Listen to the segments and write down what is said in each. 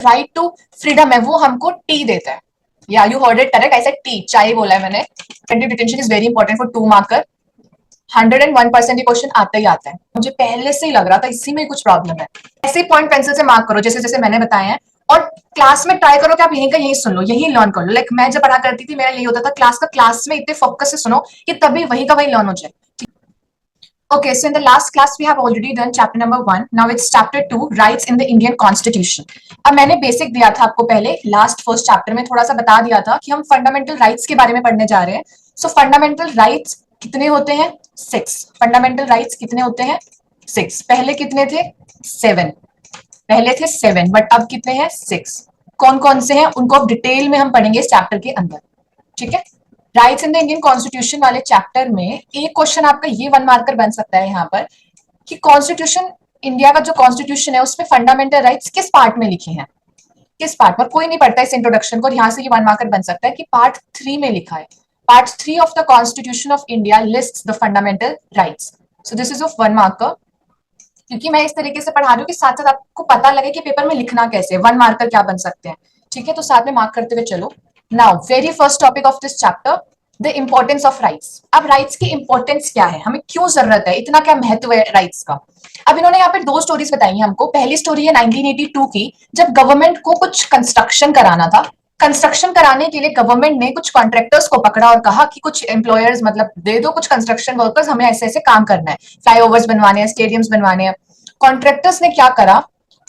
Right to freedom है वो हमको टी देता है। या you heard it correct, I said T, चाय बोला है मैंने। Attentive detention is very important for 2 marker. 101% ये क्वेश्चन आता ही आता है, मुझे पहले से ही लग रहा था इसी में कुछ प्रॉब्लम है। ऐसे पॉइंट पेंसिल से मार्क करो जैसे जैसे मैंने बताया है, और क्लास में ट्राई करो कि आप यहीं का यहीं सुन लो, यही लर्न कर लो। लाइक मैं जब पढ़ा करती थी मेरा यही होता था, क्लास में इतने फोकस से सुनो कि तभी वहीं का वहीं लर्न हो जाए। Okay, so in the last class we have already done chapter number 1. Now it's chapter 2, rights in the Indian Constitution. अब मैंने बेसिक दिया था आपको पहले, लास्ट फर्स्ट चैप्टर में थोड़ा सा बता दिया था कि हम फंडामेंटल राइट्स के बारे में पढ़ने जा रहे हैं। सो फंडामेंटल राइट्स कितने होते हैं? 6। फंडामेंटल राइट्स कितने होते हैं? 6। पहले कितने थे? 7। पहले थे 7, बट अब कितने हैं? 6। कौन कौन से हैं उनको अब डिटेल में हम पढ़ेंगे इस चैप्टर के अंदर, ठीक है। Rights in the Indian constitution वाले चैप्टर में एक क्वेश्चन आपका ये 1 मार्कर बन सकता है यहाँ पर कि कॉन्स्टिट्यूशन, इंडिया का जो कॉन्स्टिट्यूशन है उसमें फंडामेंटल राइट्स किस पार्ट में लिखे हैं, किस पार्ट पर। कोई नहीं पढ़ता इस इंट्रोडक्शन को, और यहाँ से ये 1 मार्कर बन सकता है कि पार्ट 3 में लिखा है। Part 3 of the constitution of India lists the fundamental rights. So this is of 1 marker, क्योंकि मैं इस तरीके से पढ़ा रही हूँ कि साथ साथ आपको पता लगे कि पेपर में लिखना कैसे, 1 मार्कर क्या बन सकते हैं, ठीक है। तो साथ में मार्क करते हुए चलो। Now very first topic of this chapter, the importance of rights. अब राइट्स की इंपॉर्टेंस क्या है, हमें क्यों जरूरत है, इतना क्या महत्व है राइट्स का। अब इन्होंने यहाँ पे 2 स्टोरीज बताई हैं हमको। पहली स्टोरी है 1982 की, जब गवर्नमेंट को कुछ कंस्ट्रक्शन कराना था। कंस्ट्रक्शन कराने के लिए गवर्नमेंट ने कुछ कॉन्ट्रैक्टर्स को पकड़ा और कहा कि कुछ एम्प्लॉयर्स मतलब दे दो कुछ कंस्ट्रक्शन वर्कर्स, हमें ऐसे ऐसे काम करना है, फ्लाईओवर्स बनवाने हैं, स्टेडियम्स बनवाने हैं। कॉन्ट्रैक्टर्स ने क्या करा,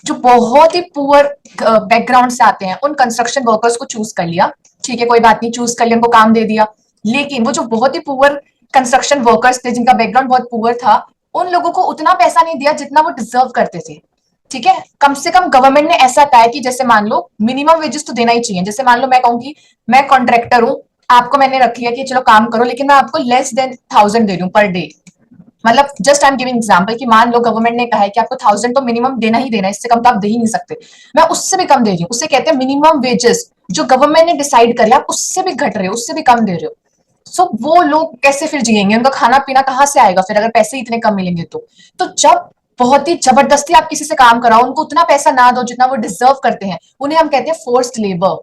जो बहुत ही पुअर बैकग्राउंड से आते हैं उन कंस्ट्रक्शन वर्कर्स को चूज कर लिया, ठीक है, कोई बात नहीं, चूज कर लिया, उनको काम दे दिया। लेकिन वो जो बहुत ही पुअर कंस्ट्रक्शन वर्कर्स थे, जिनका बैकग्राउंड बहुत पुअर था, उन लोगों को उतना पैसा नहीं दिया जितना वो डिजर्व करते थे, ठीक है। कम से कम गवर्नमेंट ने ऐसा कहा है कि जैसे मान लो मिनिमम वेजेस तो देना ही चाहिए। जैसे मान लो मैं कहूंगी मैं कॉन्ट्रैक्टर हूँ, आपको मैंने रख लिया कि चलो काम करो, लेकिन मैं आपको लेस देन 1000 दे रही हूँ पर डे। मतलब just I am giving example कि मान लो गवर्नमेंट ने कहा है कि आपको 1000 तो मिनिमम देना ही देना है, इससे कम तो आप दे ही नहीं सकते, मैं उससे भी कम दे रही हूँ, उससे कहते हैं मिनिमम वेजेस। जो गवर्नमेंट ने डिसाइड कर आप उससे भी घट रहे हो, उससे भी कम दे रहे हो। सो वो लोग कैसे फिर जिएंगे, उनका खाना पीना कहाँ से आएगा फिर, अगर पैसे इतने कम मिलेंगे तो जब बहुत ही जबरदस्ती आप किसी से काम कराओ, उनको उतना पैसा ना दो जितना वो डिजर्व करते हैं, उन्हें हम कहते हैं फोर्स्ड लेबर।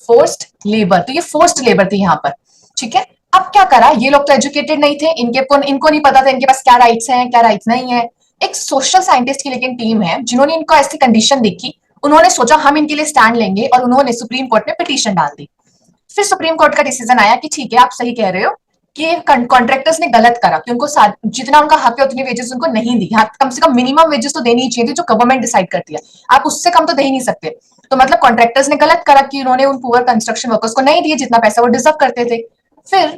फोर्स्ड लेबर, तो ये फोर्स्ड लेबर थी यहाँ पर, ठीक है। अब क्या करा, ये लोग तो एजुकेटेड नहीं थे, इनको नहीं पता था इनके पास क्या राइट्स हैं क्या राइट्स नहीं है। एक सोशल साइंटिस्ट की लेकिन टीम है जिन्होंने इनको ऐसी कंडीशन देखी, उन्होंने सोचा हम इनके लिए स्टैंड लेंगे, और उन्होंने सुप्रीम कोर्ट में पिटीशन डाल दी। फिर सुप्रीम कोर्ट का डिसीजन आया कि ठीक है आप सही कह रहे हो कि कॉन्ट्रैक्टर्स ने गलत करा, कि उनको जितना उनका हक है उतनी वेजेस उनको नहीं दी। कम से कम मिनिमम वेजेस तो देनी ही चाहिए थी जो गवर्नमेंट डिसाइड करती है, आप उससे कम तो दे ही नहीं सकते। तो मतलब कॉन्ट्रैक्टर्स ने गलत करा कि उन्होंने उन पुअर कंस्ट्रक्शन वर्कर्स को नहीं दिए जितना पैसा वो डिजर्व करते थे। फिर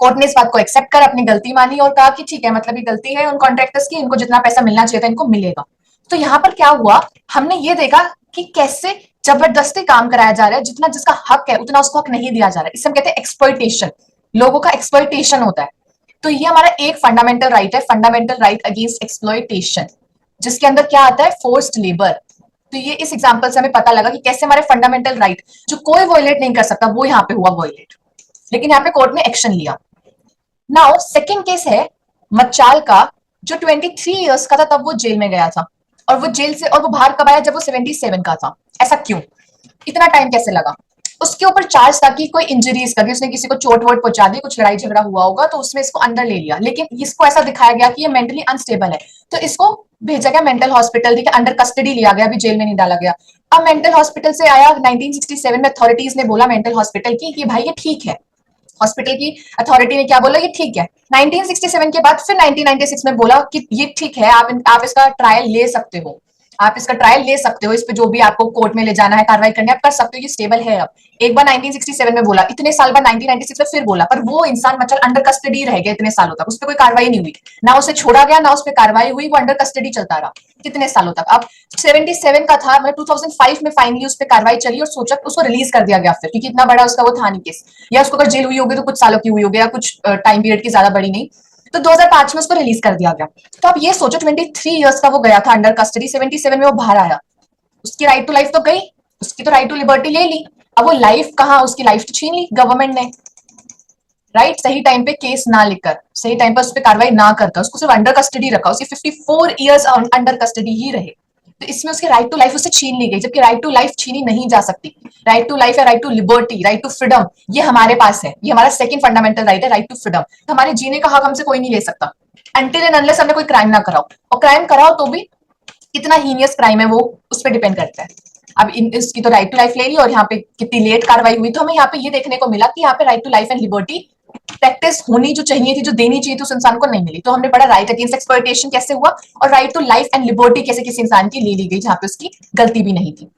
कोर्ट ने इस बात को एक्सेप्ट कर अपनी गलती मानी और कहा कि ठीक है, मतलब ये गलती है उन कॉन्ट्रैक्टर्स की, इनको जितना पैसा मिलना चाहिए था इनको मिलेगा। तो यहाँ पर क्या हुआ, हमने ये देखा कि कैसे जबरदस्ती काम कराया जा रहा है, जितना जिसका हक है उतना उसको हक नहीं दिया जा रहा है। इसे हम कहते हैं एक्सप्लॉइटेशन, लोगों का एक्सप्लॉइटेशन होता है। तो ये हमारा एक फंडामेंटल राइट है, फंडामेंटल राइट अगेंस्ट एक्सप्लॉइटेशन, जिसके अंदर क्या आता है, फोर्स्ड लेबर। तो ये इस एग्जांपल से हमें पता लगा कि कैसे हमारे फंडामेंटल राइट जो कोई वॉयलेट नहीं कर सकता वो यहाँ पे हुआ वॉयलेट, लेकिन यहाँ पे कोर्ट ने एक्शन लिया। नाउ सेकेंड केस है मच्चाल का, जो 23 इयर्स का था तब वो जेल में गया था, और वो जेल से और वो बाहर कब आया, जब वो 77 का था। ऐसा क्यों, इतना टाइम कैसे लगा। उसके ऊपर चार्ज था कि कोई इंजरीज करके उसने किसी को चोट वोट पहुंचा दी, कुछ लड़ाई झगड़ा हुआ होगा, तो उसमें इसको अंदर ले लिया। लेकिन इसको ऐसा दिखाया गया कि ये मेंटली अनस्टेबल है, तो इसको भेजा गया मेंटल हॉस्पिटल, ठीक है, अंडर कस्टडी लिया गया, अभी जेल में नहीं डाला गया। अब मेंटल हॉस्पिटल से आया 1967 में, अथॉरिटीज ने बोला मेंटल हॉस्पिटल की कि भाई ये ठीक है। हॉस्पिटल की अथॉरिटी ने क्या बोला, ये ठीक है। 1967 के बाद फिर 1996 में बोला कि ये ठीक है, आप इसका ट्रायल ले सकते हो, आप इसका ट्रायल ले सकते हो, इस पे जो भी आपको कोर्ट में ले जाना है, कार्रवाई करनी है, आप कर सकते हो, ये स्टेबल है। अब एक बार 1967 में बोला, इतने साल बाद 1996 में फिर बोला, पर वो इंसान मचल अंडर कस्टडी रह गया इतने सालों तक, उस पर कोई कार्रवाई नहीं हुई, ना उसे छोड़ा गया ना उस पर कार्रवाई हुई, वो अंडर कस्टडी चलता रहा कितने सालों तक। अब 77 का था, मतलब 2005 में फाइनली उस पर कार्रवाई चली और सोचा उसको रिलीज कर दिया गया फिर, क्योंकि इतना बड़ा उसका वो था नहीं केस, या उसको अगर जेल हुई होगी तो कुछ सालों की हुई होगी, या कुछ टाइम पीरियड की ज्यादा बड़ी नहीं। तो 2005 में उसको रिलीज कर दिया गया। तो अब ये सोचो 23 इयर्स का वो गया था अंडर कस्टडी, 77 में वो बाहर आया, उसकी राइट टू लाइफ तो गई, उसकी तो राइट टू लिबर्टी ले ली। अब वो लाइफ कहाँ, उसकी लाइफ तो छीन ली गवर्नमेंट ने, राइट। सही टाइम पे केस ना लेकर, सही टाइम पर उस पर कार्रवाई ना करता, उसको सिर्फ अंडर कस्टडी रखा, उसकी 54 इयर्स अंडर कस्टडी ही रहे। तो इसमें उसके राइट टू लाइफ उससे छीन ली गई, जबकि राइट टू लाइफ छीनी नहीं जा सकती। राइट टू लाइफ है, right to liberty, right to freedom, ये हमारे पास है, ये हमारा सेकंड फंडामेंटल राइट है, राइट टू फ्रीडम। तो हमारे जीने का हक हमसे कोई नहीं ले सकता अनटिल एंड अनलेस हमने कोई क्राइम ना कराओ, और क्राइम कराओ तो भी कितना हीनियस क्राइम है वो उस पर डिपेंड करता है। अब इसकी तो राइट टू लाइफ ले ली और यहाँ पे कितनी लेट कार्रवाई हुई, तो हमें यहाँ पे ये देखने को मिला कि यहाँ पे right to life and liberty practice होनी जो चाहिए थी, जो देनी चाहिए थी, उस इंसान को नहीं मिली। तो हमने पढ़ा राइट अगेंस्ट एक्सप्लॉयटेशन कैसे हुआ, और right to life and liberty कैसे किसी इंसान की ले ली गई जहां पे उसकी गलती भी नहीं थी।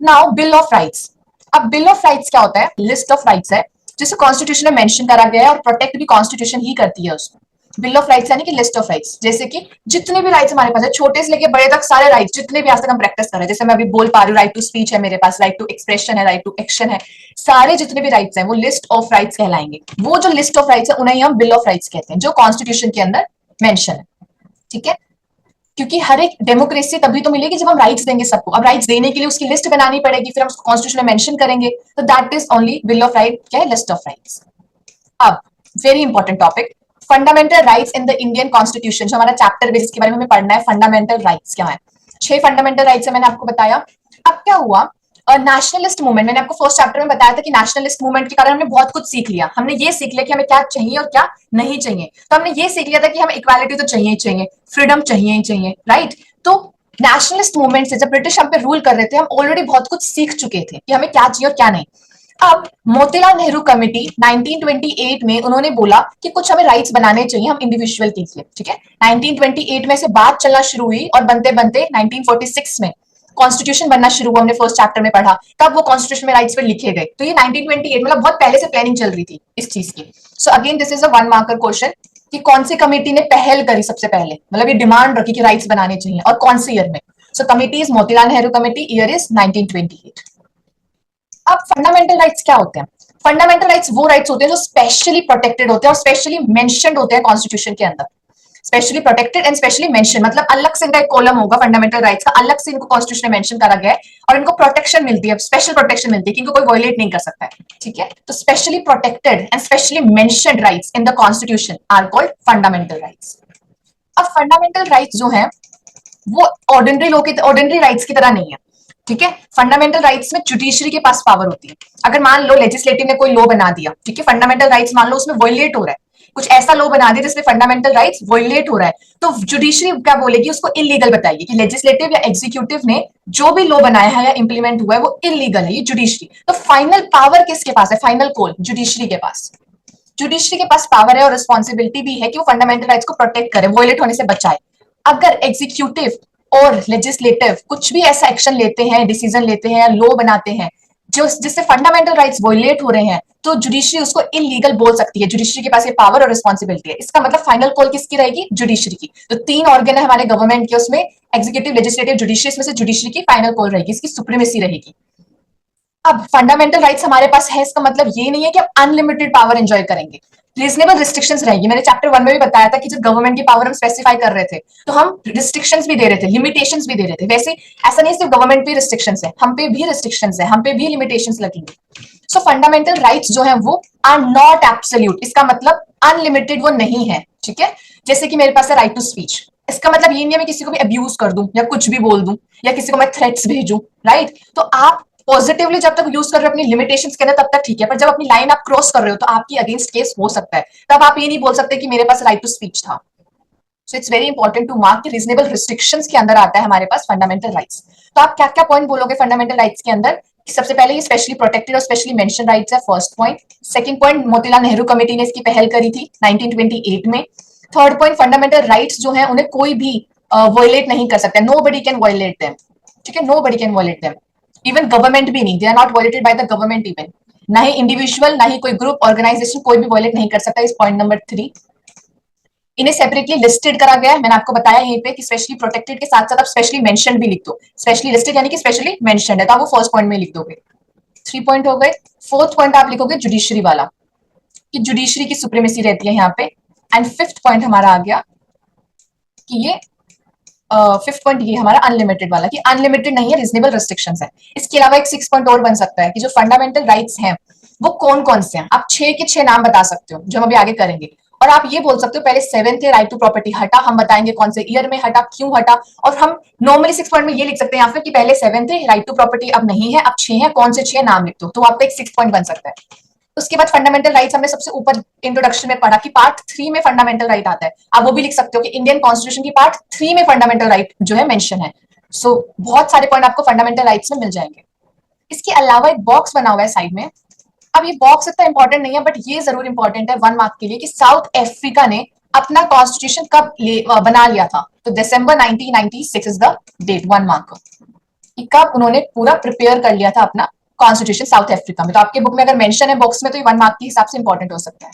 Now bill of rights. अब बिल ऑफ राइट्स क्या होता है? लिस्ट ऑफ राइट्स है जिसे कॉन्स्टिट्यूशन में मेंशन करा गया है, और प्रोटेक्ट भी कॉन्स्टिट्यूशन ही करती है उसको। बिल ऑफ राइट्स यानी कि लिस्ट ऑफ राइट्स, जैसे कि जितने भी राइट्स हमारे पास है, छोटे से लेके बड़े तक सारे राइट्स जितने भी आज तक हम प्रैक्टिस कर रहे हैं, जैसे मैं अभी बोल पा रही हूँ, राइट टू स्पीच है मेरे पास, राइट टू एक्सप्रेशन है, राइट टू एक्शन है, सारे जितने भी राइट्स हैं वो लिस्ट ऑफ राइट्स कहलाएंगे। वो जो लिस्ट ऑफ राइट्स है उन्हें हम बिल ऑफ राइट्स कहते हैं, जो कॉन्स्टिट्यूशन के अंदर मेंशन है। ठीक है, क्योंकि हर एक डेमोक्रेसी तभी तो मिलेगी जब हम राइट्स देंगे सबको। अब राइट्स देने के लिए उसकी लिस्ट बनानी पड़ेगी, फिर हम उसको कॉन्स्टिट्यूशन में मेंशन करेंगे, तो that is only bill of right, क्या है? List of rights. अब very important topic, fundamental rights in the Indian constitution, जो हमारा चैप्टर है जिसके बारे में हमें पढ़ना है, फंडामेंटल राइट्स क्या है। 6 फंडामेंटल राइट्स है, मैंने आपको बताया। अब क्या हुआ, नेशनलिस्ट मूवमेंट, मैंने आपको फर्स्ट चैप्टर में बताया था कि नेशनलिस्ट मूवमेंट के कारण हमने बहुत कुछ सीख लिया। हमने ये सीख लिया कि हमें क्या चाहिए और क्या नहीं चाहिए। तो हमने ये सीख लिया था कि हमें इक्वालिटी तो चाहिए ही चाहिए, फ्रीडम चाहिए ही चाहिए, राइट। तो नेशनलिस्ट मूवमेंट से जब ब्रिटिश हम पे रूल कर रहे थे, हम ऑलरेडी बहुत कुछ सीख चुके थे कि हमें क्या चाहिए और क्या नहीं। अब मोतीलाल नेहरू कमेटी 1928 में उन्होंने बोला कि कुछ हमें राइट्स बनाने चाहिए हम इंडिविजुअल के लिए। ठीक है, 1928 में से बात चलना शुरू हुई और बनते बनते 1946 में कॉन्स्टिट्यूशन बनना शुरू हुआ। हमने फर्स्ट चैप्टर में पढ़ा, तब वो कॉन्स्टिट्यूशन में राइट्स पे लिखे गए। तो ये 1928 मतलब बहुत पहले से प्लानिंग चल रही थी इस चीज की। So again this is a 1 marker question कि कौन सी कमेटी ने पहल करी सबसे पहले, मतलब ये डिमांड रखी कि राइट्स बनाने चाहिए, और कौन से ईयर में। So committee is Motilal Nehru committee, year is 1928। अब फंडामेंटल राइट्स क्या होते हैं? फंडामेंटल राइट्स वो राइट्स होते हैं जो स्पेशली प्रोटेक्टेड होते हैं और स्पेशली मेंशनड होते हैं कॉन्स्टिट्यूशन के अंदर। Specially protected and specially mention, मतलब अलग से इनका एक कॉलम होगा फंडामेंटल राइट्स का, अलग से इनको कॉन्स्टिट्यूशन में मेंशन करा गया है और इनको प्रोटेक्शन मिलती है, स्पेशल प्रोटेक्शन मिलती है कि इनको कोई वायलेट नहीं कर सकता है। ठीक है, तो specially protected and specially mentioned rights in the constitution are called fundamental rights. अब फंडामेंटल राइट्स जो है वो ऑर्डिनरी लॉ के, ऑर्डिनरी राइट्स की तरह नहीं है। ठीक है, फंडामेंटल राइट्स में जुडिशरी के पास पावर होती है। अगर मान लो लेजिस्लेटिव ने कोई लॉ बना दिया, ठीक है, फंडामेंटल राइट्स मान लो उसमें वायलेट हो रहा है, कुछ ऐसा लॉ बना दिया जिसमें फंडामेंटल राइट्स वायलेट हो रहा है, तो जुडिशरी क्या बोलेगी, उसको इलीगल बताएगी कि लेजिस्लेटिव या एग्जीक्यूटिव ने जो भी लॉ बनाया है या इंप्लीमेंट हुआ है वो इलीगल है, ये जुडिशरी। तो फाइनल पावर किसके पास है? फाइनल कॉल जुडिशरी के पास। जुडिशरी के पास पावर है और रिस्पॉन्सिबिलिटी भी है कि वो फंडामेंटल राइट्स को प्रोटेक्ट करे, वायलेट होने से बचाए। अगर एग्जीक्यूटिव और लेजिस्लेटिव कुछ भी ऐसा एक्शन लेते हैं, डिसीजन लेते हैं या लॉ बनाते हैं जो जिससे फंडामेंटल राइट्स वायलेट हो रहे हैं, तो जुडिशरी उसको इलीगल बोल सकती है। जुडिशरी के पास ये पावर और रिस्पॉन्सिबिलिटी है। इसका मतलब फाइनल कॉल किसकी रहेगी? जुडिशरी की। तो 3 ऑर्गन है हमारे गवर्नमेंट के, उसमें एग्जीक्यूटिव, लेजिस्लेटिव, जुडिशरी, इसमें से जुडिशरी की फाइनल कॉल रहेगी, इसकी सुप्रीमेसी रहेगी। अब फंडामेंटल राइट्स हमारे पास है, इसका मतलब ये नहीं है कि हम अनलिमिटेड पावर एंजॉय करेंगे, रीजनेबल रिस्ट्रिक्शंस रहेगी। मैंने चैप्टर 1 में भी बताया था कि जब गवर्नमेंट की पावर हम स्पेसिफाई कर रहे थे तो हम रिस्ट्रिक्शंस भी दे रहे थे, लिमिटेशंस भी दे रहे थे। वैसे ऐसा नहीं सिर्फ गवर्नमेंट पे रिस्ट्रिक्शंस है, हम पे भी रिस्ट्रिक्शंस है, हम पे भी लिमिटेशंस लगेंगे। सो फंडामेंटल राइट्स जो है वो आर नॉट एब्सोल्यूट, इसका मतलब अनलिमिटेड वो नहीं है। ठीक है, जैसे कि मेरे पास है राइट टू स्पीच, इसका मतलब ये नहीं है मैं किसी को भी अब्यूज कर दूं या कुछ भी बोल दूं या किसी को मैं थ्रेट्स भेजूं, राइट। तो आप पॉजिटिवली जब तक यूज कर रहे हो अपनी लिमिटेशंस के अंदर तब तक ठीक है, पर जब अपनी लाइन आप क्रॉस कर रहे हो तो आपकी अगेंस्ट केस हो सकता है। तब आप ये नहीं बोल सकते कि मेरे पास राइट टू स्पीच था। So it's very important to mark कि रीजनेबल रिस्ट्रिक्शंस के अंदर आता है हमारे पास फंडामेंटल राइट्स। तो आप क्या क्या पॉइंट बोलोगे फंडामेंटल राइट्स के अंदर? सबसे पहले ये स्पेशली प्रोटेक्टेड और स्पेशली मेंशन राइट्स है, first point. Second point, Motilal Nehru committee ने इसकी पहल करी थी 1928 में। थर्ड पॉइंट, फंडामेंटल राइट्स जो है उन्हें कोई भी वायलेट नहीं कर सकता, नोबडी कैन वायलेट देम। ठीक है, nobody can violate them, even government भी नहीं, they are not violated by the government even, ना ही इंडिविजुअल, ना ही कोई ग्रुप, ऑर्गेनाइजेशन, कोई भी वायलेट नहीं कर सकता। इस पॉइंट नंबर 3। इन्हें सेपरेटली लिस्टेड करा गया है, मैंने आपको बताया यहीं पे कि स्पेशली प्रोटेक्टेड के साथ साथ आप स्पेशली मेंशन्ड भी लिख दो। स्पेशली लिस्टेड यानी कि स्पेशली मेंशन्ड है, तो आप वो फर्स्ट पॉइंट में लिख दोगे। 3 पॉइंट हो गए। फोर्थ पॉइंट आप लिखोगे जुडिशरी वाला, कि जुडिशरी की सुप्रीमेसी रहती है यहाँ पे। एंड फिफ्थ पॉइंट हमारा आ गया कि ये फिफ्थ पॉइंट ये हमारा अनलिमिटेड वाला, कि अनलिमिटेड नहीं है, रीजनेबल रिस्ट्रिक्शंस है। इसके अलावा एक 6 पॉइंट और बन सकता है कि जो फंडामेंटल राइट्स हैं वो कौन कौन से हैं। आप 6 के 6 नाम बता सकते हो जो हम अभी आगे करेंगे, और आप ये बोल सकते हो पहले 7 थे, राइट टू प्रॉपर्टी हटा, हम बताएंगे कौन से ईयर में हटा, क्यों हटा। और हम नॉर्मली 6 पॉइंट में ये लिख सकते हैं या फिर कि पहले 7 थे, राइट टू प्रॉपर्टी अब नहीं है, अब 6 है, कौन से 6 नाम लिख दो, तो आपका एक 6 पॉइंट बन सकता है। उसके बाद फंडामेंटल राइट्स हमने सबसे ऊपर इंट्रोडक्शन में पढ़ा कि पार्ट 3 में फंडामेंटल राइट आता है। आप वो भी लिख सकते हो कि इंडियन कॉन्स्टिट्यूशन की पार्ट 3 में फंडामेंटल राइट जो है मेंशन है। सो बहुत सारे पॉइंट आपको फंडामेंटल राइट्स में मिल जाएंगे। इसके अलावा एक बॉक्स बना हुआ है साइड में। अब ये बॉक्स इतना इंपॉर्टेंट नहीं है बट ये जरूर इंपॉर्टेंट है 1 मार्क के लिए कि साउथ अफ्रीका ने अपना कॉन्स्टिट्यूशन कब बना लिया था। तो दिसंबर 1996 इज द डेट, 1 मार्क, कि कब उन्होंने पूरा प्रिपेयर कर लिया था अपना कॉन्स्टिट्यूशन साउथ अफ्रीका में। तो आपके बुक में अगर मेंशन है बॉक्स में तो ये 1 मार्क के हिसाब से इंपॉर्टेंट हो सकता है।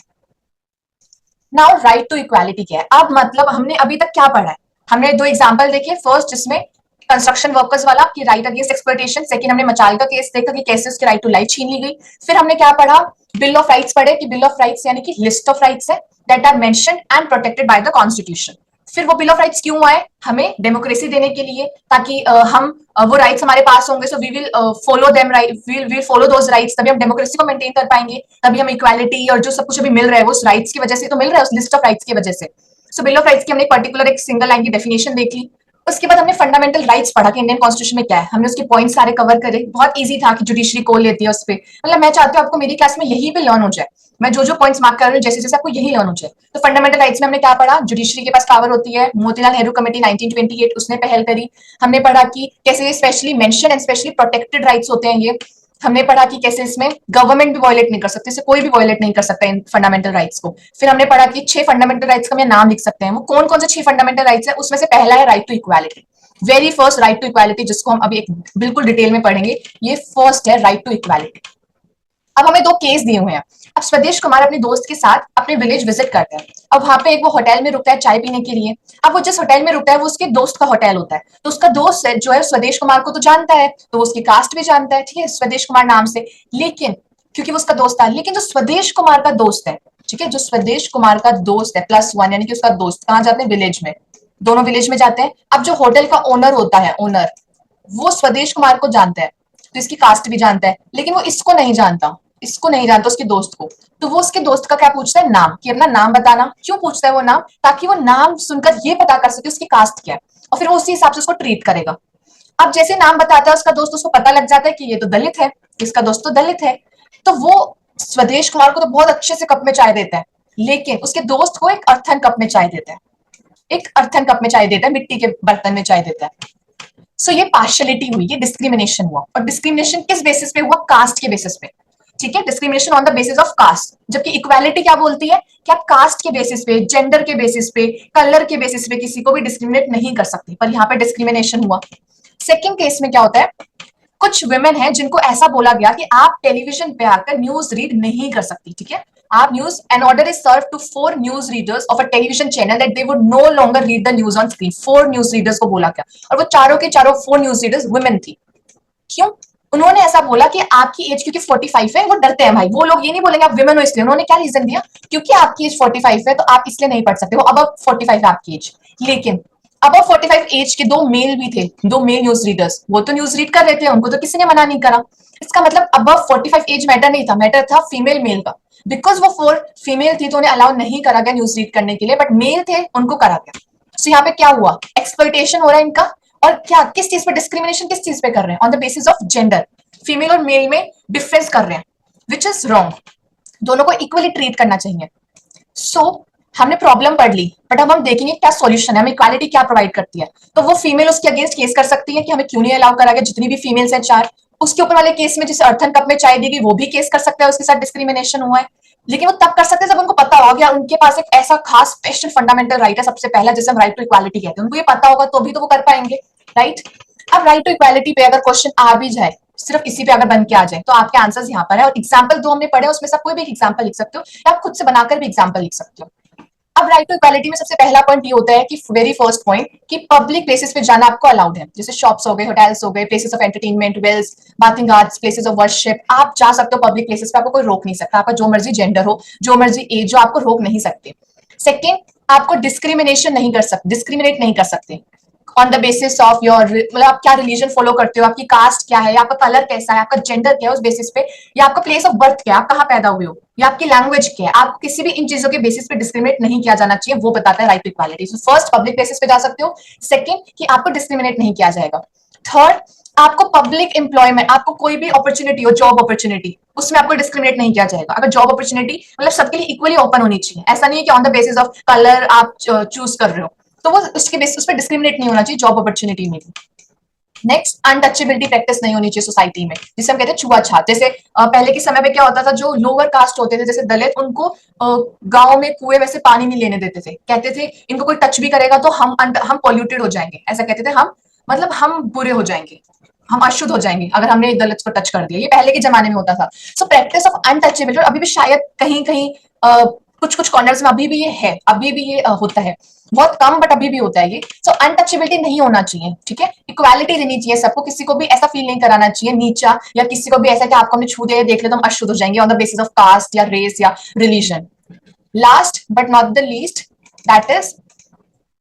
नाउ राइट टू इक्वालिटी क्या है। अब मतलब हमने अभी तक क्या पढ़ा है, हमने 2 एग्जांपल देखे, फर्स्ट जिसमें कंस्ट्रक्शन वर्कर्स वाला कि राइट अगेंस्ट एक्सप्लॉयटेशन, सेकंड हमने मचाल का केस देखा कि कैसे उसके राइट टू लाइफ छीन ली गई। फिर हमने क्या पढ़ा, बिल ऑफ राइट्स पढ़े कि बिल ऑफ राइट्स यानी कि लिस्ट ऑफ राइट्स है that are mentioned and protected by the constitution. फिर वो बिल ऑफ राइट्स क्यों आए, हमें डेमोक्रेसी देने के लिए, ताकि हम वो राइट्स हमारे पास होंगे, so we will follow them, right will follow those rights, तभी हम डेमोक्रेसी को मेंटेन कर पाएंगे, तभी हम इक्वालिटी और जो सब कुछ अभी मिल रहा है वो उस राइट्स की वजह से तो मिल रहा है, उस लिस्ट ऑफ राइट्स की वजह से। सो बिल ऑफ राइट्स की हमने पर्टिकुलर एक सिंगल लाइन की डेफिनेशन देख ली। उसके बाद हमने फंडामेंटल राइट्स पढ़ा कि इंडियन कॉन्स्टिट्यूशन में क्या है, हमने उसके पॉइंट सारे कवर करे, बहुत इजी था कि जुडिशरी कॉल लेती है उस पर। मतलब मैं चाहती हूँ आपको मेरी क्लास में यही पे लर्न हो जाए, मैं जो जो पॉइंट्स मार्क कर रही हूँ जैसे जैसे आपको यही लर्न हो जाए। तो फंडामेंटल राइट्स में हमने क्या पढ़ा, जुडिशरी के पास पावर होती है, मोतीलाल नेहरू कमेटी 1928 उसने पहल करी। हमने पढ़ा कि कैसे specially mention and specially protected rights होते हैं ये। हमने पढ़ा कि कैसे इसमें गवर्नमेंट भी वायलेट नहीं कर सकते, इसे कोई भी वायलेट नहीं कर सकता इन फंडामेंटल राइट्स को। फिर हमने पढ़ा कि 6 फंडामेंटल राइट्स का हम नाम लिख सकते हैं, वो कौन कौन से 6 फंडामेंटल राइट्स है, उसमें से पहला है right to equality, very first right to equality, जिसको हम अभी एक बिल्कुल डिटेल में पढ़ेंगे। ये फर्स्ट है राइट टू इक्वालिटी। अब हमें 2 केस दिए हुए हैं। अब स्वदेश कुमार अपने दोस्त के साथ अपने विलेज विजिट करते हैं। अब वहां पे एक वो होटल में रुकता है चाय पीने के लिए। अब वो जिस होटल में रुकता है वो उसके दोस्त का होटल होता है, तो उसका दोस्त है जो है स्वदेश कुमार को तो जानता है, तो वो उसकी कास्ट भी जानता है, ठीक है, स्वदेश कुमार नाम से। लेकिन क्योंकि वो उसका दोस्त था, लेकिन जो स्वदेश कुमार का दोस्त है, ठीक है, जो स्वदेश कुमार का दोस्त है +1 यानी कि उसका दोस्त कहाँ जाते हैं, विलेज में, दोनों विलेज में जाते हैं। अब जो होटल का ओनर होता है, ओनर, वो स्वदेश कुमार को जानता है, तो इसकी कास्ट भी जानता है, लेकिन वो इसको नहीं जानता, इसको नहीं जानता उसके दोस्त को। तो वो उसके दोस्त का क्या पूछता है, नाम, कि अपना नाम बताना। क्यों पूछता है वो नाम, ताकि वो नाम सुनकर ये पता कर सके उसकी कास्ट क्या है, और फिर वो उसी हिसाब से उसको ट्रीट करेगा। अब जैसे नाम बताता है उसका दोस्त, उसको पता लग जाता है कि ये तो दलित है, इसका दोस्त तो दलित है, तो वो स्वदेश कुमार को तो बहुत अच्छे से कप में चाय देता है, लेकिन उसके दोस्त को एक अर्थन कप में चाय देता है, एक अर्थन कप में चाय देता है, मिट्टी के बर्तन में चाय देता है। सो ये पार्शियलिटी हुई, ये डिस्क्रिमिनेशन हुआ। और डिस्क्रिमिनेशन किस बेसिस पे हुआ, कास्ट के बेसिस पे, ठीक है, discrimination on the basis of caste. जबकि इक्वालिटी क्या बोलती है कि आप कास्ट के बेसिस पे, जेंडर के बेसिस पे, कलर के बेसिस पे किसी को भी डिस्क्रिमिनेट नहीं कर सकती, पर यहाँ पे डिस्क्रिमिनेशन हुआ। सेकेंड केस में क्या होता है, कुछ वुमेन है जिनको ऐसा बोला गया कि आप टेलीविजन पे आकर न्यूज रीड नहीं कर सकती, ठीक है, आप news, an order is serve to 4 news readers of a television channel that they would no longer read the news on screen. 4 news readers को बोला गया, और वो चारों के चारों 4 न्यूज रीडर्स वुमेन थी। क्यों, उन्होंने ऐसा बोला कि आपकी एज क्योंकि 45 है, वो डरते हैं भाई, वो लोग ये नहीं बोलेंगे आप विमेन हो इसलिए। उन्होंने क्या रीजन दिया, क्योंकि आपकी एज 45 है तो आप इसलिए नहीं पढ़ सकते, वो अब 45 है आपकी एज। लेकिन अब 45 एज के 2 मेल भी थे, 2 मेल न्यूज रीडर्स, वो तो न्यूज रीड कर रहे थे, उनको तो किसी ने मना नहीं करा। इसका मतलब अब 45 एज मैटर नहीं था, मैटर था फीमेल मेल का। बिकॉज वो 4 फीमेल थी तो उन्हें अलाउ नहीं करा गया न्यूज रीड करने के लिए, बट मेल थे उनको करा गया। सो यहाँ पे क्या हुआ, एक्सप्लॉयटेशन हो रहा है इनका। और क्या, किस चीज पे डिस्क्रिमिनेशन, किस चीज पे कर रहे हैं, on the basis of gender, female और मेल में डिफरेंस कर रहे हैं, विच इज रॉन्ग। दोनों को इक्वली ट्रीट करना चाहिए। सो हमने प्रॉब्लम पढ़ ली, बट अब हम देखेंगे क्या सॉल्यूशन है, हमें इक्वालिटी क्या प्रोवाइड करती है। तो वो फीमेल उसके अगेंस्ट केस कर सकती है कि हमें क्यों नहीं अलाउ करा गया, जितनी भी फीमेल्स हैं 4। उसके ऊपर वाले केस में जिसे अर्थन कप में चाय दी गई, वो भी केस कर सकता है, उसके साथ डिस्क्रिमिनेशन हुआ है। लेकिन वो तब कर सकते हैं जब उनको पता होगा उनके पास एक ऐसा खास स्पेशल फंडामेंटल राइट है, सबसे पहला जिसे हम राइट टू इक्वालिटी कहते हैं, उनको ये पता होगा तो भी तो वो कर पाएंगे, राइट। अब राइट टू इक्वालिटी पे अगर क्वेश्चन आ भी जाए, सिर्फ इसी पे अगर बन के आ जाए, तो आपके आंसर्स यहाँ पर है। और एग्जाम्पल 2 हमने पढ़े, उसमें से कोई भी एग्जाम्पल लिख सकते हो, या आप खुद से बनाकर भी एग्जाम्पल लिख सकते हो। अब राइट टू इक्वालिटी में सबसे पहला पॉइंट ये होता है कि वेरी फर्स्ट पॉइंट कि पब्लिक प्लेसेस पे जाना आपको अलाउड है, जैसे शॉप्स हो गए, होटल्स हो गए, places of entertainment, wells, bathing guards, places of worship, आप जा सकते हो पब्लिक प्लेसेस पे, आपको कोई रोक नहीं सकता, आपका जो मर्जी जेंडर हो, जो मर्जी एज, जो आपको रोक नहीं सकते। सेकेंड, आपको डिस्क्रिमिनेशन नहीं कर सकते, डिस्क्रिमिनेट नहीं कर सकते। On the basis of your, मतलब आप क्या रिलीजन फॉलो करते हो, आपकी कास्ट क्या है, आपका कलर कैसा है, आपका जेंडर क्या है, उस बेसिस पे, या आपका प्लेस ऑफ बर्थ क्या है, आप कहाँ पैदा हुए हो, या आपकी लैंग्वेज क्या है, आपको किसी भी इन चीजों के बेसिस पे डिस्क्रिमिनेट नहीं किया जाना चाहिए, वो बताता है right to equality. So first, public places पे जा सकते हो। सेकंड, कि आपको डिस्क्रिमिनेट नहीं किया जाएगा। थर्ड, आपको पब्लिक एम्प्लॉयमेंट, आपको कोई भी अपॉर्चुनिटी हो, जॉब अपॉर्चुनिटी, उसमें आपको डिस्क्रिमिनेट नहीं किया जाएगा। अगर जॉब अपॉर्चुनिटी मतलब सबके लिए इक्वली ओपन होनी चाहिए, ऐसा नहीं है कि on the basis of colour आप चूज कर रहे हो, तो वो उसके बेसिस उस पर डिस्क्रिमिनेट नहीं होना चाहिए जॉब अपॉर्चुनिटी में भी। नेक्स्ट, अनटचेबिलिटी प्रैक्टिस नहीं होनी चाहिए सोसाइटी में, जिसे हम कहते हैं छुआछात। जैसे पहले के समय में क्या होता था, जो लोअर कास्ट होते थे जैसे दलित, उनको गांव में कुएं में से पानी नहीं लेने देते थे, कहते थे इनको कोई टच भी करेगा तो हम पॉल्यूटेड हो जाएंगे, ऐसा कहते थे, हम मतलब हम बुरे हो जाएंगे, हम अशुद्ध हो जाएंगे अगर हमने दलित को टच कर दिया। ये पहले के जमाने में होता था। सो प्रैक्टिस ऑफ अनटचेबिलिटी अभी भी शायद कहीं कहीं कुछ कुछ कॉर्नर्स में अभी भी ये है, अभी भी ये होता है, बहुत कम बट अभी भी होता है ये। सो अनटचेबिलिटी नहीं होना चाहिए, ठीक है। इक्वालिटी देनी चाहिए सबको, किसी को भी ऐसा फील नहीं कराना चाहिए नीचा, या किसी को भी ऐसा कि आपको हमने छू दिया देख ले तो हम अशुद्ध हो जाएंगे on the basis of caste या रेस या religion. Last but not the least, that is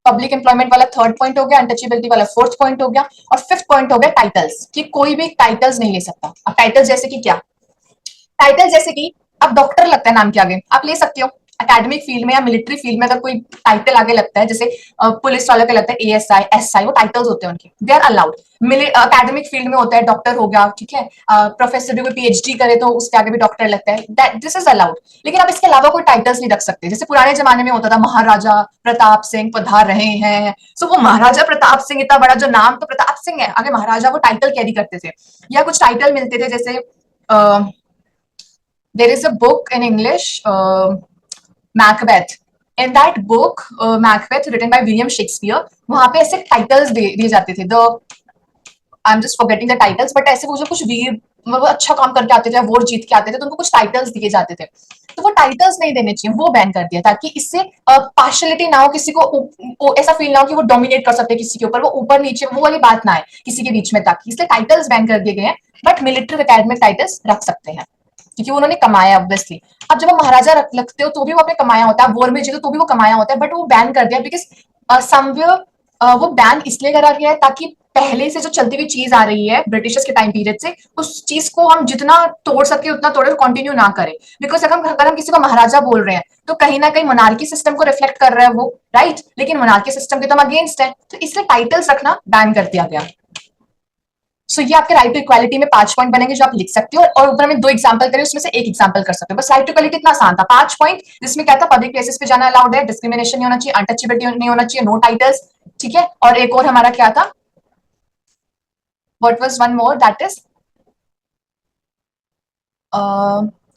public employment वाला थर्ड पॉइंट हो गया, अनटचेबिलिटी वाला फोर्थ पॉइंट हो गया, और फिफ्थ पॉइंट हो गया टाइटल्स, कि कोई भी टाइटल्स नहीं ले सकता। अब टाइटल्स जैसे कि क्या, टाइटल जैसे कि अब डॉक्टर लगता है नाम के आगे, आप ले सकते हो। एकेडमिक फील्ड में या मिलिट्री फील्ड में अगर कोई टाइटल आगे लगता है, जैसे पुलिस वालों के लगता है एएसआई एसआई, वो टाइटल्स होते हैं उनके, they are allowed. Academic field में होता है डॉक्टर हो गया, ठीक है, प्रोफेसर भी कोई पीएचडी करे तो उसके आगे भी डॉक्टर लगता है, दैट दिस इज अलाउड। लेकिन आप इसके अलावा कोई टाइटल्स नहीं रख सकते। जैसे पुराने जमाने में होता था महाराजा प्रताप सिंह पधार रहे हैं, सो वो महाराजा प्रताप सिंह, इतना बड़ा जो नाम तो प्रताप सिंह है, आगे महाराजा, वो टाइटल कैरी करते थे। या कुछ टाइटल मिलते थे, जैसे there is a book in English, Macbeth. In that book, Macbeth, written by William Shakespeare, वहां पे ऐसे टाइटल्स दिए जाते थे। The I am just forgetting the titles, but ऐसे वो जो कुछ वीर, वो अच्छा काम करके आते थे, वोट जीत के आते थे, तो उनको कुछ टाइटल्स दिए जाते थे। तो वो टाइटल्स नहीं देने चाहिए, वो बैन कर दिया, ताकि इससे पार्शलिटी ना हो, किसी को ऐसा फील ना हो कि वो डोमिनेट कर सकते हैं किसी के ऊपर, वो ऊपर नीचे वो वाली बात ना आए किसी के बीच में, ताकि इसलिए टाइटल्स बैन कर दिए गए हैं। बट मिलिट्री एकेडमिक टाइटल्स रख सकते हैं, क्योंकि उन्होंने कमाया ऑब्वियसली। अब जब आप महाराजा रखते हो तो भी वो आपने कमाया होता है, वॉर में जीतो तो भी वो कमाया होता है, बट वो बैन कर दिया बिकॉज समवेयर वो बैन इसलिए करा गया है ताकि पहले से जो चलती हुई चीज आ रही है ब्रिटिशर्स के टाइम पीरियड से, उस चीज को हम जितना तोड़ सके उतना तोड़े, कंटिन्यू ना करें। बिकॉज अगर हम किसी को महाराजा बोल रहे हैं तो कहीं ना कहीं मोनार्की सिस्टम को रिफ्लेक्ट कर रहा है वो, राइट, लेकिन मोनार्की सिस्टम के तो हम अगेंस्ट है, तो इसलिए टाइटल्स रखना बैन कर दिया गया। सो ये आपके राइट टू इक्वालिटी में 5 पॉइंट बनेंगे जो आप लिख सकते हो, और ऊपर में 2 एग्जांपल करें, उसमें से एक एग्जांपल कर सकते हो। बस राइट टू इक्वालिटी इतना आसान था, 5 पॉइंट, जिसमें क्या था, पब्लिक प्लेसेस पे जाना अलाउड है, डिस्क्रिमिनेशन नहीं होना चाहिए, अनटचेबिलिटी नहीं होना चाहिए, नो टाइटल्स, ठीक है। और एक और हमारा क्या था, what was one more, that is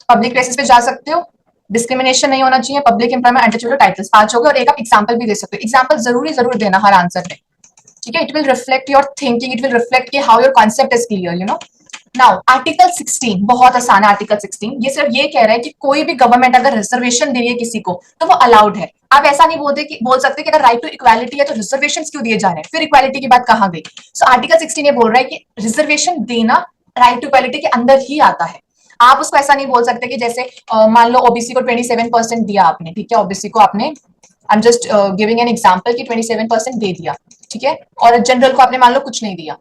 public places पे जा सकते हो, डिस्क्रिमिनेशन नहीं होना चाहिए, पब्लिक एम्प्लॉयमेंट, अनटचेबिलिटी, टाइटल्स, 5 हो गए। और एक आप एग्जांपल भी दे सकते हो, एग्जांपल जरूर देना हर आंसर में, ठीक है। It will reflect your thinking, it will reflect कि how your concept is clear, you know. Now article 16 बहुत आसान है। आर्टिकल 16 ये सिर्फ ये कह रहा है कि कोई भी गवर्नमेंट अगर रिजर्वेशन दे रही है किसी को तो वो अलाउड है। आप ऐसा नहीं बोल सकते कि अगर राइट टू इक्वालिटी है तो रिजर्वेशन क्यों दिए जा रहे हैं, फिर इक्वालिटी की बात कहां गई। सो आर्टिकल 16 ये बोल रहा है कि रिजर्वेशन देना राइट टू इक्वालिटी के अंदर ही आता है। आप उसको ऐसा नहीं बोल सकते कि जैसे मान लो ओबीसी को 27% दिया आपने, ठीक है, ओबीसी को आपने, I am just giving an example कि 27% दे दिया, ठीक है, और जनरल को आपने मान लो कुछ नहीं दिया,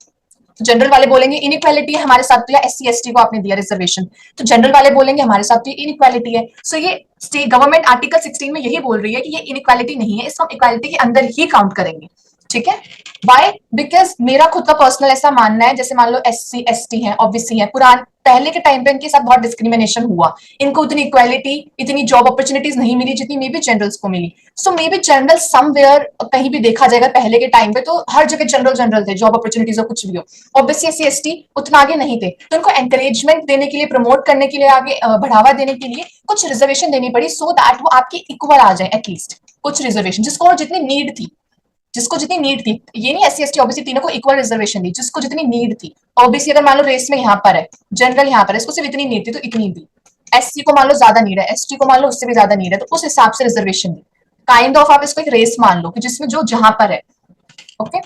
तो जनरल वाले बोलेंगे इनइक्वालिटी है हमारे साथ, तो या एससी एसटी को आपने दिया रिजर्वेशन, तो जनरल वाले बोलेंगे हमारे साथ तो ये इनइक्वालिटी है। सो ये स्टेट गवर्नमेंट आर्टिकल 16 में यही बोल रही है कि ये इनइक्वालिटी नहीं है, इसको हम इक्वालिटी के अंदर ही काउंट करेंगे, ठीक है। बाय बिकॉज मेरा खुद का पर्सनल ऐसा मानना है, जैसे मान लो एससी एसटी है, ओबीसी है, पुराने पहले के टाइम पे इनके साथ बहुत डिस्क्रिमिनेशन हुआ, इनको उतनी इक्वालिटी, इतनी जॉब अपॉर्चुनिटीज नहीं मिली जितनी मे बी जनरल्स को मिली। सो मे बी जनरल समवेयर कहीं भी देखा जाएगा पहले के टाइम पे तो हर जगह जनरल थे, जॉब अपॉर्चुनिटीज हो कुछ भी हो। ओबीसी एससी एसटी उतना आगे नहीं थे, तो उनको एनकरेजमेंट देने के लिए, प्रमोट करने के लिए, आगे बढ़ावा देने के लिए कुछ रिजर्वेशन देनी पड़ी, सो दैट वो आपके इक्वल आ जाए एटलीस्ट कुछ रिजर्वेशन, जिसको जितनी नीड थी, जिसको जितनी नीड थी। ये नहीं एससी एसटी ओबीसी तीनों को इक्वल रिजर्वेशन दी, जिसको जितनी नीड थी। ओबीसी अगर मान लो रेस में यहाँ पर है, जनरल यहाँ पर है, इसको सिर्फ इतनी नीड थी तो इतनी दी। एससी को मान लो ज्यादा नीड है, एसटी को मान लो उससे भी ज्यादा नीड है, तो उस हिसाब से रिजर्वेशन दी। काइंड ऑफ आप इसको एक रेस मान लो कि जिसमें जो जहां पर है, ओके।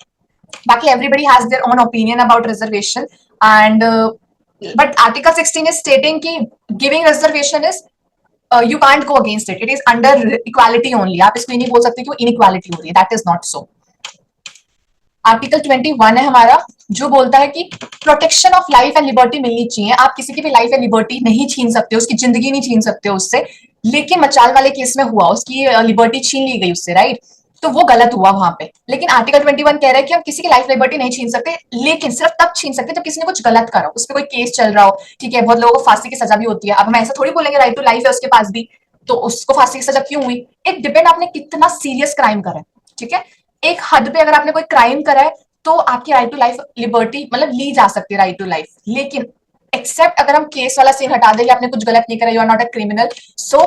बाकी everybody has their own opinion about reservation, and but article 16 is stating कि giving reservation is you can't go against it, it is under equality only. आप इसको नहीं बोल सकते कि वो इनइक्वालिटी हो रही है, that is not so. Article 21 है हमारा, जो बोलता है कि protection of life and liberty मिलनी चाहिए। आप किसी की भी लाइफ एंड लिबर्टी नहीं छीन सकते, उसकी जिंदगी नहीं छीन सकते उससे। लेकिन मचाल वाले केस में हुआ, उसकी लिबर्टी छीन ली गई उससे, राइट? तो वो गलत हुआ वहां पे। लेकिन आर्टिकल 21 कह रहा है कि हम किसी की लाइफ लिबर्टी नहीं छीन सकते, लेकिन सिर्फ तब छीन सकते जब किसी ने कुछ गलत करा, उस पर कोई केस चल रहा हो। ठीक है, बहुत लोगों को फांसी की सजा भी होती है। अब हम ऐसा थोड़ी बोलेंगे राइट टू लाइफ है उसके पास भी, तो उसको फांसी की सजा क्यों हुई? इट डिपेंड आपने कितना सीरियस क्राइम करा है। ठीक है, एक हद पे अगर आपने कोई क्राइम करा है तो आपकी राइट टू लाइफ लिबर्टी मतलब ली जा सकती है, राइट टू लाइफ। लेकिन एक्सेप्ट अगर हम केस वाला सीन हटा दें कि आपने कुछ गलत नहीं करा, you are not a criminal, so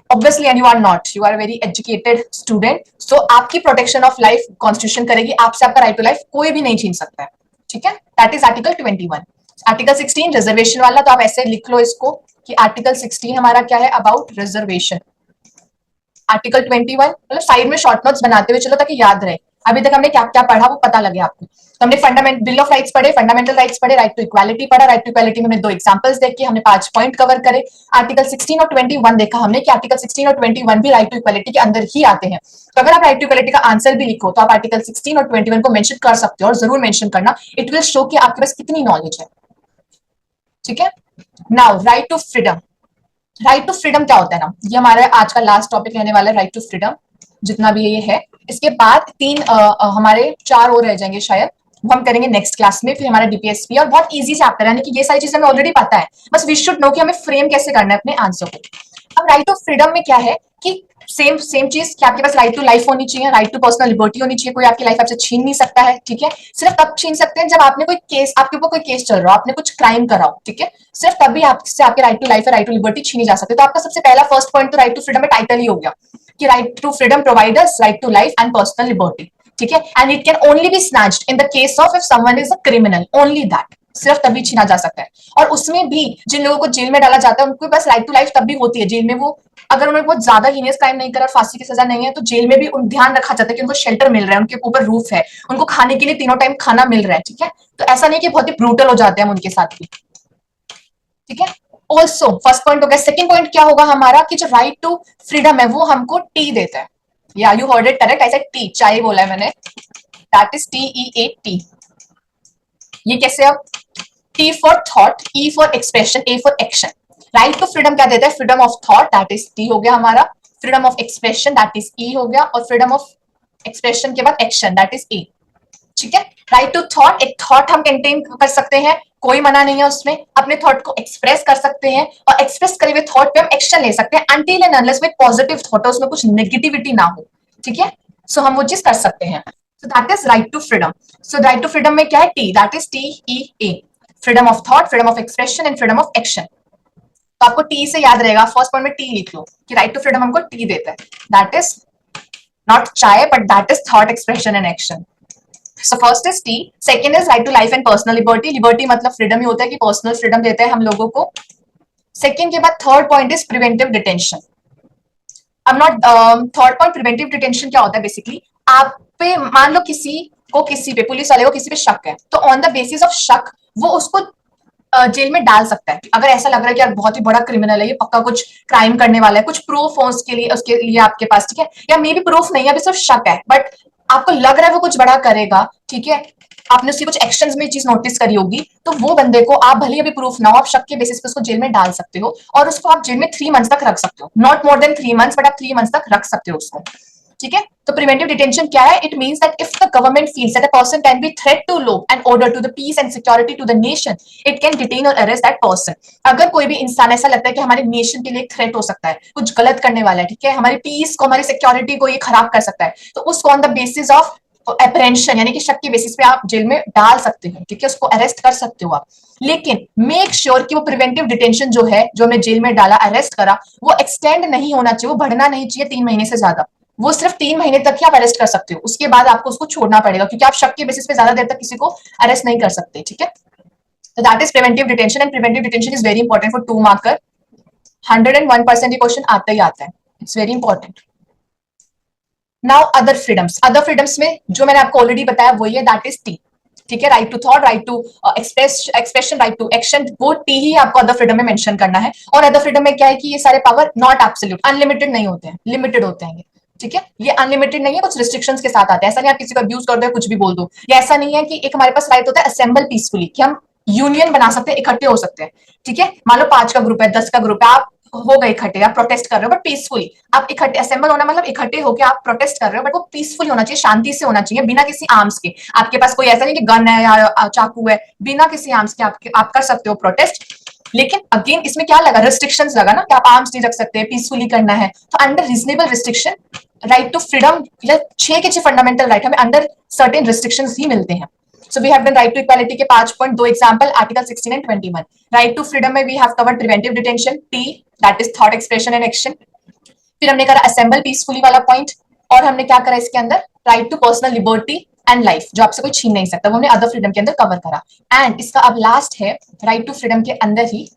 obviously and you are not, you are very educated student, so आपकी प्रोटेक्शन ऑफ लाइफ कॉन्स्टिट्यूशन करेगी, आपसे आपका राइट टू लाइफ कोई भी नहीं छीन सकता है। ठीक है, that is article 21। Article 16 reservation वाला, तो आप ऐसे लिख लो इसको कि आर्टिकल 16 हमारा क्या है, अबाउट रिजर्वेशन। आर्टिकल 21 मतलब साइड में शॉर्ट नोट्स बनाते हुए चलो ताकि याद रहे। अभी तक हमने क्या क्या पढ़ा वो पता लगे आपको। तो हमने फंडामेंट बिल ऑफ राइट्स पढ़े, फंडामेंटल राइट्स पढ़े, राइट टू इक्वालिटी पढ़ा, राइट टू इक्वालिटी में हमने 2 एग्जांपल्स देखे, हमने 5 पॉइंट कवर करे। आर्टिकल 16 और 21 देखा हमने कि आर्टिकल 16 और 21 भी राइट टू इक्वालिटी के अंदर ही आते हैं। तो अगर आप राइट टू इक्वालिटी का आंसर भी लिखो तो आप आर्टिकल 16 और 21 को मेंशन कर सकते हो, और जरूर मेंशन करना, इट विल शो कि आपके पास कितनी नॉलेज है। ठीक है, now right to freedom. Right to freedom क्या होता है ना, ये हमारा आज का लास्ट टॉपिक रहने वाला है, राइट टू फ्रीडम जितना भी ये है। इसके बाद 3 हमारे 4 और रह जाएंगे शायद, वो हम करेंगे नेक्स्ट क्लास में। फिर हमारा डीपीएसपी, और बहुत इजी चैप्टर है, कि ये सारी चीजें हमें ऑलरेडी पता है, बस वी शुड नो कि हमें फ्रेम कैसे करना है अपने आंसर को। अब राइट टू फ्रीडम में क्या है कि सेम सेम चीज कि आपके पास राइट टू लाइफ होनी चाहिए, राइट टू पर्सनल लिबर्टी होनी चाहिए, कोई आपकी लाइफ आपसे छीन नहीं सकता है। ठीक है, सिर्फ तब छीन सकते हैं जब आपने कोई केस, आपके ऊपर कोई केस चल रहा हो, आपने कुछ क्राइम करा हो। ठीक है, सिर्फ तभी आपसे आपके राइट टू लाइफ और राइट टू लिबर्टी छीनी जा सकती है। तो आपका सबसे पहला फर्स्ट पॉइंट तो राइट टू फ्रीडम में टाइटल ही हो गया कि right to freedom provide us right to life and personal liberty. ठीक है, and it can only be snatched in the case of if someone is a criminal, only that. सिर्फ तभी छीना जा सकता है। और उसमें भी जिन लोगों को जेल में डाला जाता है उनके पास राइट टू लाइफ तब भी होती है जेल में, वो अगर उन्होंने बहुत ज्यादा हीनियस क्राइम नहीं करा और फांसी की सजा नहीं है तो जेल में भी उन ध्यान रखा जाता है कि उनको शेल्टर मिल रहा है, उनके ऊपर रूफ है, उनको खाने के लिए तीनों टाइम खाना मिल रहा है। ठीक है, तो ऐसा नहीं कि बहुत ही ब्रूटल हो जाते हैं उनके साथ भी। ठीक है, ऑल्सो फर्स्ट पॉइंट हो गया। सेकंड पॉइंट क्या होगा हमारा कि जो राइट टू फ्रीडम है वो हमको टी देता है। या यू हर्ड इट करेक्ट, ऐसे टी, चाय बोला है मैंने, दैट इज TEA। ये कैसे? अब T for thought, E for expression, A for action. Right to freedom क्या देता है? Freedom of thought, that is T हो गया हमारा, freedom of expression that is E हो गया, और फ्रीडम ऑफ एक्सप्रेशन के बाद एक्शन दैट इज A। ठीक है, राइट टू थॉट, एक थॉट हम कंटेन कर सकते हैं, कोई मना नहीं है उसमें, अपने थॉट को एक्सप्रेस कर सकते हैं, और एक्सप्रेस करे हुए थॉट पे हम एक्शन ले सकते हैं अनटिल एंड अनलेस वो पॉजिटिव थॉट है, उसमें कुछ नेगेटिविटी ना हो। ठीक है, सो हम वो चीज कर सकते हैं। So that is right to freedom. So right to freedom में क्या है? T, that is TEA, freedom of thought, freedom of expression and freedom of action. तो आपको टी से याद रहेगा, फर्स्ट पॉइंट में टी लिख लो कि राइट टू फ्रीडम हमको टी देता है, that is not chai but that is thought, expression and action. So first is T, second is right to life and personal liberty. Liberty मतलब फ्रीडम ही होता है कि पर्सनल फ्रीडम देते हैं हम लोगों को। सेकंड के बाद third point is preventive detention. अब not third point preventive detention क्या होता है? बेसिकली आप पे मान लो किसी को, किसी पे पुलिस वाले को किसी पे शक है, तो ऑन द बेसिस ऑफ शक वो उसको जेल में डाल सकता है। अगर ऐसा लग रहा है कि यार बहुत ही बड़ा क्रिमिनल है, ये पक्का कुछ क्राइम करने वाला है, कुछ प्रूफ हो उसके लिए आपके पास। ठीक है, या मे भी प्रूफ नहीं है, अभी सिर्फ शक है, बट आपको लग रहा है वो कुछ बड़ा करेगा। ठीक है, आपने उसकी कुछ एक्शंस में चीज नोटिस करी होगी, तो वो बंदे को आप भले अभी प्रूफ ना हो, आप शक के बेसिस पे उसको जेल में डाल सकते हो, और उसको आप जेल में 3 मंथ्स तक रख सकते हो, not more than 3 months, but आप 3 मंथ्स तक रख सकते हो उसको। ठीक है, तो प्रिवेंटिव डिटेंशन क्या है? It means that if the government feels that a person can be threat to law and order to the peace and security to the nation, it can detain और अरेस्ट दैट पर्सन। अगर कोई भी इंसान ऐसा लगता है कि हमारे नेशन के लिए एक थ्रेट हो सकता है, कुछ गलत करने वाला है, ठीक है, हमारी पीस को, हमारी सिक्योरिटी को ये खराब कर सकता है, तो उसको on the basis of apprehension यानी कि शक की बेसिस पे आप जेल में डाल सकते हो। ठीक है, उसको अरेस्ट कर सकते हो आप, लेकिन मेक श्योर कि वो प्रिवेंटिव डिटेंशन जो है, जो हमें जेल में डाला, अरेस्ट करा, वो एक्सटेंड नहीं होना चाहिए, वो बढ़ना नहीं चाहिए 3 महीने से ज्यादा। वो सिर्फ 3 महीने तक ही आप अरेस्ट कर सकते हो, उसके बाद आपको उसको छोड़ना पड़ेगा, क्योंकि आप शक के बेसिस पे ज्यादा देर तक किसी को अरेस्ट नहीं कर सकते। ठीक है, तो that is preventive detention, and preventive detention is very important for 2 marker. 101% ये क्वेश्चन आता ही आता है, it's very important. Now other freedoms, other freedoms में जो मैंने आपको ऑलरेडी बताया वही है, दैट इज टी। ठीक है, right to thought, right to expression, right to action, वो टी ही आपको अदर फ्रीडम में मेंशन करना है। और अदर फ्रीडम में क्या है कि ये सारे पावर नॉट एब्सोल्यूट, अनलिमिटेड नहीं होते हैं, लिमिटेड होते हैं। ठीक है, ये अनलिमिटेड नहीं है, कुछ रिस्ट्रिक्शंस के साथ आते हैं। ऐसा नहीं आप किसी को अब्यूज कर दो, कुछ भी बोल दो, या ऐसा नहीं है कि एक हमारे पास राइट होता है असेंबल पीसफुली, कि हम यूनियन बना सकते हैं, इकट्ठे हो सकते हैं। ठीक है, मान लो 5 का ग्रुप है, 10 का ग्रुप है, आप हो गए इकट्ठे, आप प्रोटेस्ट कर रहे हो बट पीसफुली। आप इकट्ठे, असेंबल होना मतलब इकट्ठे होकर आप प्रोटेस्ट कर रहे हो, बट वो पीसफुली होना चाहिए, शांति से होना चाहिए, बिना किसी आर्म्स के। आपके पास कोई ऐसा नहीं कि गन है या चाकू है, बिना किसी आर्म्स के आप कर सकते हो प्रोटेस्ट। लेकिन अगेन इसमें क्या लगा, रिस्ट्रिक्शंस लगा ना, कि आप आर्म्स नहीं रख सकते, पीसफुली करना है। तो under reasonable restriction right to freedom, 6 के 6 फंडामेंटल राइट हमें अंडर सर्टेन रिस्ट्रिक्शंस ही मिलते हैं। So we have done right to equality के 5.2 example, article 16 and 21। Right to freedom में we have covered preventive detention, T that is thought expression and action. फिर हमने करा असेंबल पीसफुली वाला पॉइंट, और हमने क्या करा इसके अंदर, right to personal liberty and life, जो आपसे कोई छीन नहीं सकता, वो हमने अदर फ्रीडम के अंदर कवर करा। एंड इसका अब लास्ट है राइट टू फ्रीडम के अंदर ही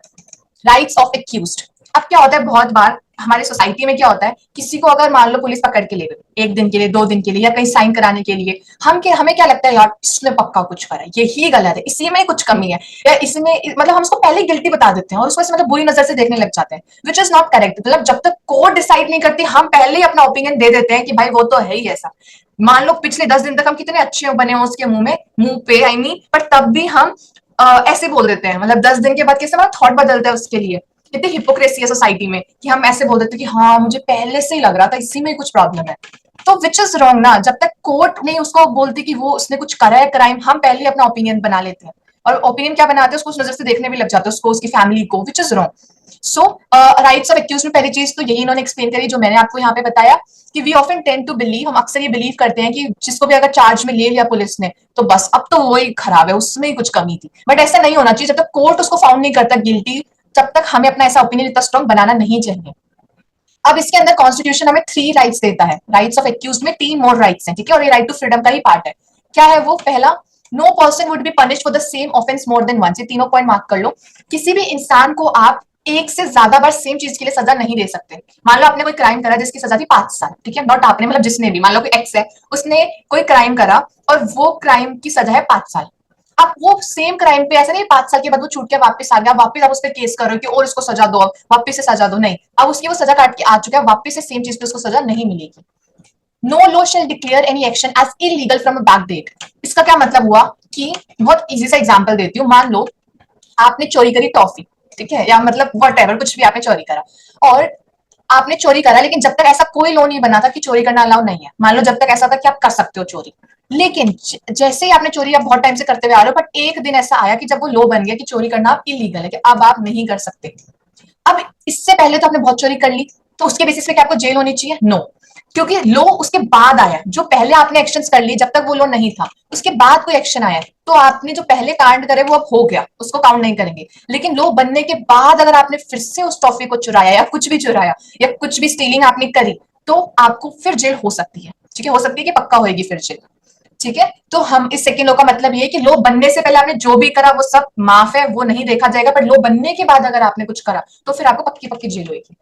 राइट्स ऑफ एक्यूज्ड। अब क्या होता है, बहुत बार हमारे सोसाइटी में क्या होता है, किसी को अगर मान लो पुलिस पकड़ के ले गई 1 दिन के लिए, 2 दिन के लिए, या कहीं साइन कराने के लिए, हमें क्या लगता है, यार इसने पक्का कुछ करा है, यही गलत है, इसी में कुछ कमी है, या इसमें मतलब हम उसको पहले गिल्टी बता देते हैं और उसको मतलब बुरी नजर से देखने लग जाते हैं, विच इज नॉट करेक्ट। मतलब जब तक कोर्ट डिसाइड नहीं करती, हम पहले ही अपना ओपिनियन दे देते हैं कि भाई वो तो है ही ऐसा। मान लो पिछले 10 दिन तक हम कितने अच्छे बने हो उसके मुंह पे, आई मीन, पर तब भी हम ऐसे बोल देते हैं, मतलब 10 दिन के बाद कैसे हमारा थॉट बदलता है उसके लिए। कितनी हिपोक्रेसी है सोसाइटी में कि हम ऐसे बोल देते हैं कि हाँ मुझे पहले से ही लग रहा था, इसी में कुछ प्रॉब्लम है। तो विच इज रॉन्ग ना, जब तक कोर्ट नहीं उसको बोलती कि वो उसने कुछ करा है क्राइम, हम पहले ही अपना ओपिनियन बना लेते हैं, और ओपिनियन क्या बनाते हैं, उसको उस नजर से देखने भी लग जाते हैं, उसको, उसकी फैमिली को, which is wrong. So rights of accused में पहली चीज तो यही इन्होंने एक्सप्लेन करी, जो मैंने आपको यहाँ पे बताया, कि we often tend to believe, हम अक्सर ये बिलीव करते हैं कि जिसको भी अगर चार्ज में ले लिया पुलिस ने, तो बस अब तो वो ही खराब है, उसमें ही कुछ कमी थी। बट ऐसा नहीं होना चाहिए, जब तक कोर्ट उसको फाउंड नहीं करता गिल्टी, तब तक हमें अपना ऐसा ओपिनियन इतना स्ट्रॉन्ग बनाना नहीं चाहिए। अब इसके अंदर कॉन्स्टिट्यूशन हमें 3 राइट्स देता है, राइट्स ऑफ एक्यूज में 3 मोर राइट्स हैं, ठीक है, और ये राइट टू फ्रीडम का ही पार्ट है। क्या है वो, पहला, no person would be punished for the same offence more than once. ये तीनों पॉइंट मार्क कर लो। किसी भी इंसान को आप एक से ज्यादा बार सेम चीज के लिए सजा नहीं दे सकते। मान लो आपने कोई क्राइम करा जिसकी सजा थी 5 साल, ठीक है, नॉट आपने, मतलब जिसने भी, मान लो कोई एक्स है, उसने कोई क्राइम करा और वो क्राइम की सजा है 5 साल। अब वो सेम क्राइम पे ऐसा नहीं 5 साल के बाद वो छूट के वापस आ गया, वापस आप उस पर केस करो कि और इसको सजा दो, अब वापस से सजा दो, नहीं, अब उसकी वो सजा काट के आ चुका है, वापस से सेम चीज पे उसको सजा नहीं मिलेगी। No law shall declare any action as illegal from a back date. इसका क्या मतलब हुआ, कि बहुत इजी सा एग्जांपल देती हूँ। मान लो आपने चोरी करी टॉफी, ठीक है, या मतलब वट एवर, कुछ भी आपने चोरी करा, और आपने चोरी करा, लेकिन जब तक ऐसा कोई लॉ नहीं बना था कि चोरी करना अलाउ नहीं है, मान लो जब तक ऐसा था कि आप कर सकते हो चोरी, लेकिन जैसे ही आपने चोरी, आप बहुत टाइम से करते हुए आ रहे हो, बट एक दिन ऐसा आया कि जब वो लॉ बन गया कि चोरी करना आप इलीगल है, कि अब आप नहीं कर सकते। अब इससे पहले तो आपने बहुत चोरी कर ली, तो उसके बेसिस पे क्या आपको जेल होनी चाहिए? नो, क्योंकि लो उसके बाद आया, जो पहले आपने एक्शंस कर लिए जब तक वो लो नहीं था, उसके बाद कोई एक्शन आया, तो आपने जो पहले कांड करे वो अब हो गया, उसको काउंट नहीं करेंगे। लेकिन लो बनने के बाद अगर आपने फिर से उस टॉफी को चुराया, या कुछ भी चुराया, या कुछ भी स्टीलिंग आपने करी, तो आपको फिर जेल हो सकती है, ठीक है, हो सकती है कि पक्का होगी फिर जेल, ठीक है। तो हम इस सेकेंड लो का मतलब ये है कि लो बनने से पहले आपने जो भी करा वो सब माफ है, वो नहीं देखा जाएगा, पर लो बनने के बाद अगर आपने कुछ करा तो फिर आपको पक्की पक्की जेल होगी।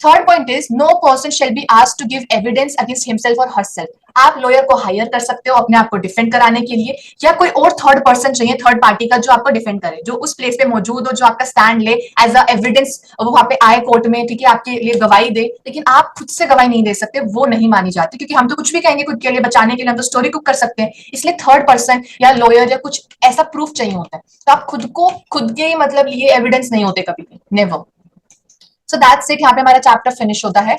Third point is, no person shall be asked to give evidence against himself और हरसेल्फ। आप लॉयर को हायर कर सकते हो अपने आप को डिफेंड कराने के लिए, या कोई और थर्ड पर्सन चाहिए, थर्ड पार्टी का, जो आपको डिफेंड करे, जो उस प्लेस पे मौजूद हो, जो आपका स्टैंड ले एज अ एविडेंस, वहां पे आए कोर्ट में, ठीक है, आपके लिए गवाही दे। लेकिन आप खुद से गवाही नहीं दे सकते, वो नहीं मानी जाती, क्योंकि हम तो कुछ भी कहेंगे खुद के लिए बचाने के लिए, हम तो स्टोरी कुक कर सकते हैं, इसलिए थर्ड पर्सन या लॉयर या कुछ ऐसा प्रूफ चाहिए होता है। तो आप खुद को खुद के मतलब लिए एविडेंस नहीं होते कभी भी, नेवर। सो दैट्स इट, यहाँ पे हमारा चैप्टर फिनिश होता है।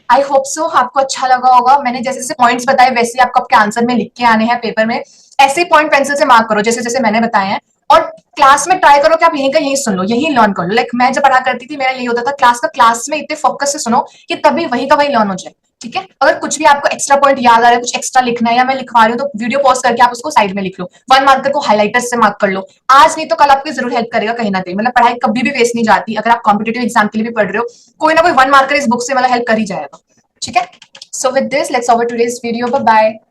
आई होप सो आपको अच्छा लगा होगा। मैंने जैसे जैसे पॉइंट्स बताए वैसे ही आपको आपके आंसर में लिख के आने हैं पेपर में। ऐसे ही पॉइंट पेंसिल से मार्क करो जैसे जैसे मैंने बताए हैं, और क्लास में ट्राई करो कि आप यहीं का यहीं सुन लो, यहीं लर्न कर लो। लाइक मैं जब पढ़ा करती थी मेरा यही होता था, क्लास में इतने फोकस से सुनो कि तभी वहीं का वहीं लर्न हो जाए, ठीक है। अगर कुछ भी आपको एक्स्ट्रा पॉइंट याद आ रहा है, कुछ एक्स्ट्रा लिखना है, या मैं लिखवा रही हूँ, तो वीडियो पॉज करके आप उसको साइड में लिख लो, 1 मार्कर को हाईलाइटर से मार्क कर लो। आज नहीं तो कल आपकी जरूर हेल्प करेगा कहीं ना कहीं। मतलब पढ़ाई कभी भी वेस्ट नहीं जाती, अगर आप कॉम्पिटेटिव एग्जाम के लिए भी पढ़ रहे हो, कोई ना कोई 1 मार्कर इस बुक से मतलब हेल्प कर ही जाएगा, ठीक है। So with this, let's over today's video. Bye bye.